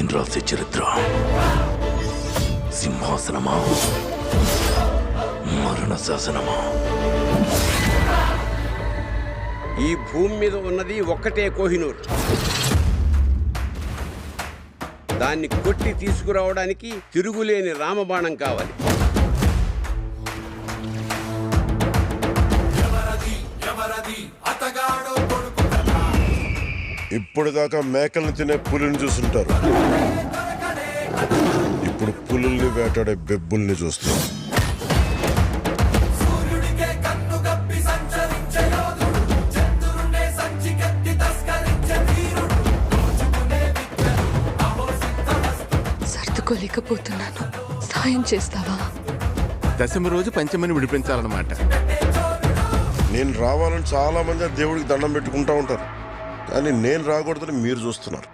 నేను రాసే చరిత్ర సింహాసనమా మరణ శాసనమా? ఈ భూమి మీద ఉన్నది ఒక్కటే కోహినూర్. దాన్ని కొట్టి తీసుకురావడానికి తిరుగులేని రామబాణం కావాలి. ఇప్పటిదాకా మేకల్ని తినే పులిని చూస్తుంటారు, ఇప్పుడు పులుల్ని వేటాడే బెబ్బుల్ని చూస్తారు. సర్దుకోలేకపోతున్నాను, సాయం చేస్తావా? దశమి రోజు పంచమని విడిపించాలన్నమాట. నేను రావాలని చాలా మంది దేవుడికి దండం పెట్టుకుంటా ఉంటారు, కానీ నేను రాకూడదని మీరు చూస్తున్నారు.